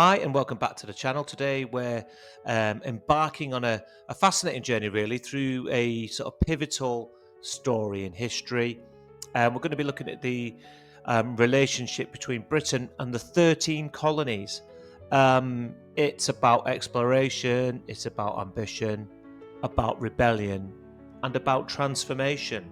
Hi, and welcome back to the channel. Today, we're embarking on a fascinating journey, really, through a sort of pivotal story in history. We're going to be looking at the relationship between Britain and the 13 colonies. It's about exploration, it's about ambition, about rebellion, and about transformation.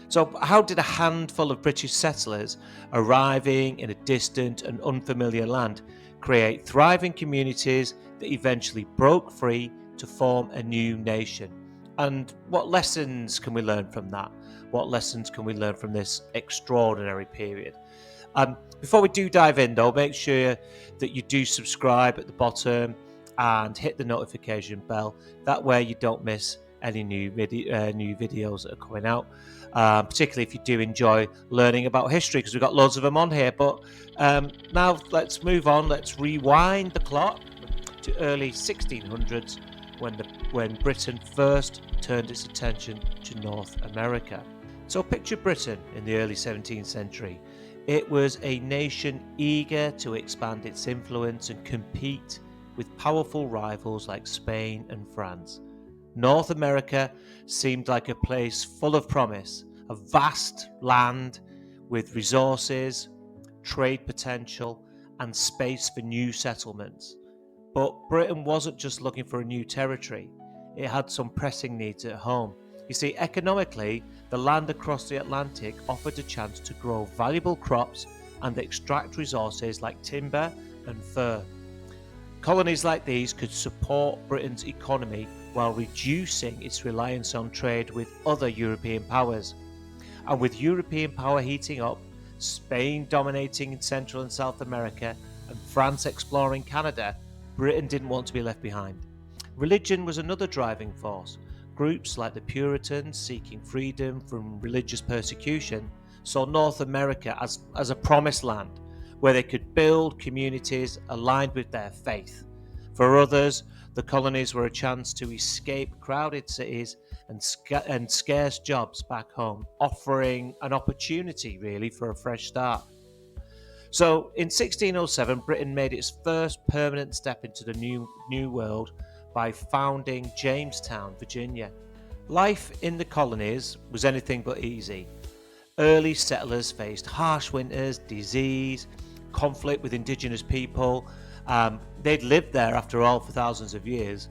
So, how did a handful of British settlers arriving in a distant and unfamiliar land create thriving communities that eventually broke free to form a new nation? And what lessons can we learn from that? What lessons can we learn from this extraordinary period? Before we do dive in, though, make sure that you do subscribe at the bottom and hit the notification bell. That way, you don't miss any new videos that are coming out. Particularly if you do enjoy learning about history, because we've got loads of them on here. But now let's move on. Let's rewind the clock to early 1600s when Britain first turned its attention to North America. So picture Britain in the early 17th century. It was a nation eager to expand its influence and compete with powerful rivals like Spain and France. North America seemed like a place full of promise, a vast land with resources, trade potential, and space for new settlements. But Britain wasn't just looking for a new territory, it had some pressing needs at home. You see, economically, the land across the Atlantic offered a chance to grow valuable crops and extract resources like timber and fur. Colonies like these could support Britain's economy while reducing its reliance on trade with other European powers. And with European power heating up, Spain dominating in Central and South America, and France exploring Canada, Britain didn't want to be left behind. Religion was another driving force. Groups like the Puritans, seeking freedom from religious persecution, saw North America as a promised land where they could build communities aligned with their faith. For others, the colonies were a chance to escape crowded cities and scarce jobs back home, offering an opportunity really for a fresh start. So in 1607, Britain made its first permanent step into the New World by founding Jamestown, Virginia. Life in the colonies was anything but easy. Early settlers faced harsh winters, disease, conflict with indigenous people. They'd lived there, after all, for thousands of years.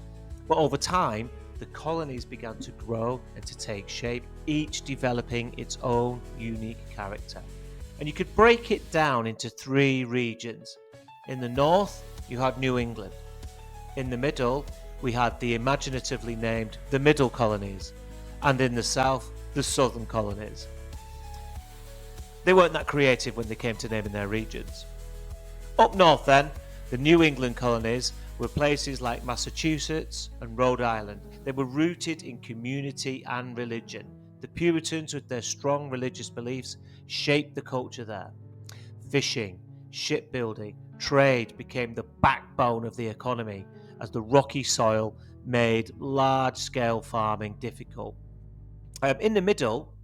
But over time, the colonies began to grow and to take shape, each developing its own unique character. And you could break it down into three regions. In the north, you had New England. In the middle, we had the imaginatively named the Middle Colonies. And in the south, the Southern Colonies. They weren't that creative when they came to naming their regions. Up north then, the New England colonies were places like Massachusetts and Rhode Island. They were rooted in community and religion. The Puritans, with their strong religious beliefs, shaped the culture there. Fishing, shipbuilding, trade became the backbone of the economy as the rocky soil made large-scale farming difficult. In the middle,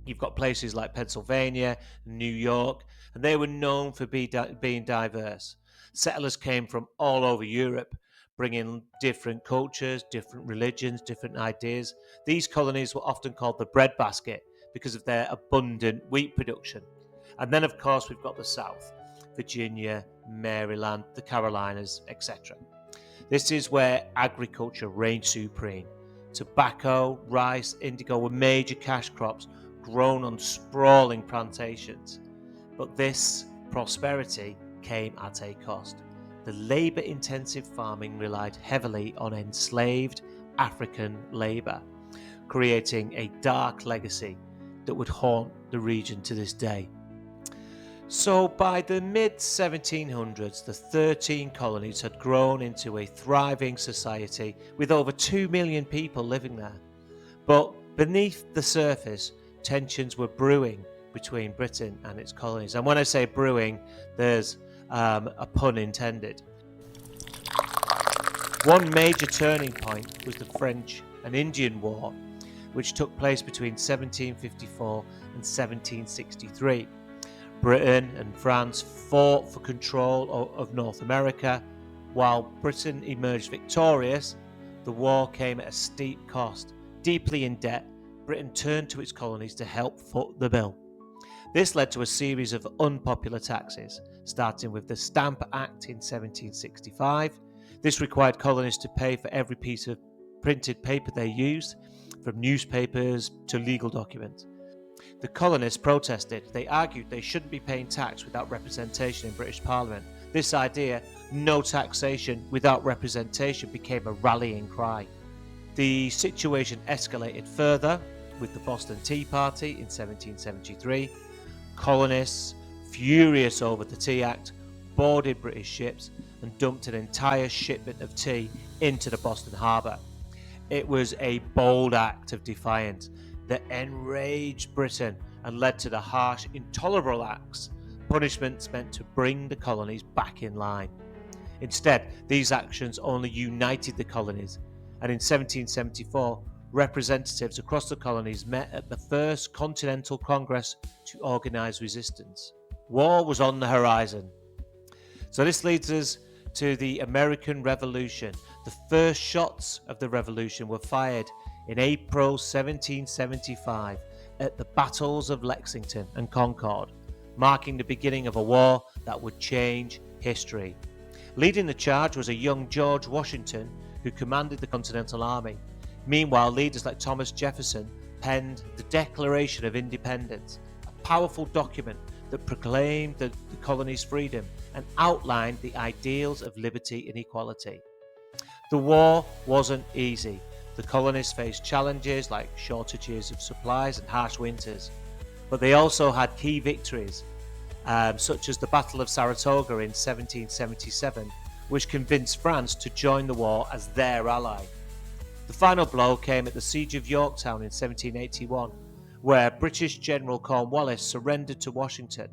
you've got places like Pennsylvania, New York, and they were known for being diverse. Settlers came from all over Europe, bringing different cultures, different religions, different ideas. These colonies were often called the breadbasket because of their abundant wheat production. And then, of course, we've got the South, Virginia, Maryland, the Carolinas, etc. This is where agriculture reigned supreme. Tobacco, rice, indigo were major cash crops grown on sprawling plantations. But this prosperity came at a cost. The labour-intensive farming relied heavily on enslaved African labour, creating a dark legacy that would haunt the region to this day. So by the mid-1700s, the 13 colonies had grown into a thriving society with over 2 million people living there. But beneath the surface, tensions were brewing between Britain and its colonies. And when I say brewing, there's a pun intended. One major turning point was the French and Indian War, which took place between 1754 and 1763. Britain and France fought for control of North America. While Britain emerged victorious, the war came at a steep cost. Deeply in debt, Britain turned to its colonies to help foot the bill. This led to a series of unpopular taxes, starting with the Stamp Act in 1765. This required colonies to pay for every piece of printed paper they used, from newspapers to legal documents. The colonists protested. They argued they shouldn't be paying tax without representation in British Parliament. This idea, no taxation without representation, became a rallying cry. The situation escalated further with the Boston Tea Party in 1773. Colonists, furious over the Tea Act, boarded British ships and dumped an entire shipment of tea into the Boston harbour. It was a bold act of defiance that enraged Britain and led to the harsh, intolerable acts, punishments meant to bring the colonies back in line. Instead, these actions only united the colonies, and in 1774, representatives across the colonies met at the First Continental Congress to organise resistance. War was on the horizon. So this leads us to the American Revolution. The first shots of the revolution were fired in April 1775 at the battles of Lexington and Concord, marking the beginning of a war that would change history. Leading the charge was a young George Washington, who commanded the Continental Army. Meanwhile, leaders like Thomas Jefferson penned the Declaration of Independence, a powerful document that proclaimed the colonies' freedom and outlined the ideals of liberty and equality. The war wasn't easy. The colonists faced challenges like shortages of supplies and harsh winters, but they also had key victories, such as the Battle of Saratoga in 1777, which convinced France to join the war as their ally. The final blow came at the Siege of Yorktown in 1781, where British General Cornwallis surrendered to Washington.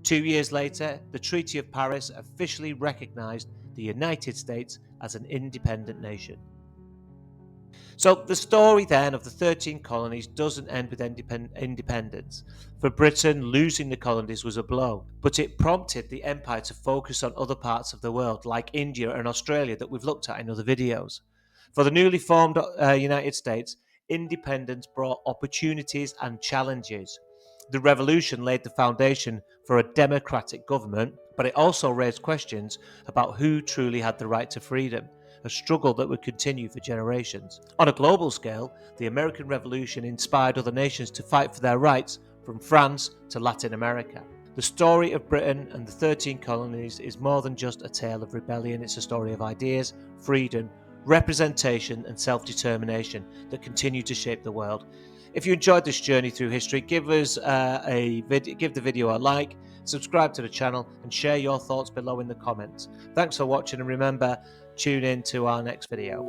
2 years later, the Treaty of Paris officially recognized the United States as an independent nation. So the story then of the 13 colonies doesn't end with independence. For Britain, losing the colonies was a blow, but it prompted the empire to focus on other parts of the world, like India and Australia that we've looked at in other videos. For the newly formed United States, independence brought opportunities and challenges. The revolution laid the foundation for a democratic government, but it also raised questions about who truly had the right to freedom, a struggle that would continue for generations. On a global scale, the American Revolution inspired other nations to fight for their rights, from France to Latin America. The story of Britain and the 13 colonies is more than just a tale of rebellion. It's a story of ideas, freedom, representation and self-determination that continue to shape the world. If you enjoyed this journey through history, give the video a like, subscribe to the channel and share your thoughts below in the comments. Thanks for watching, and remember, tune in to our next video.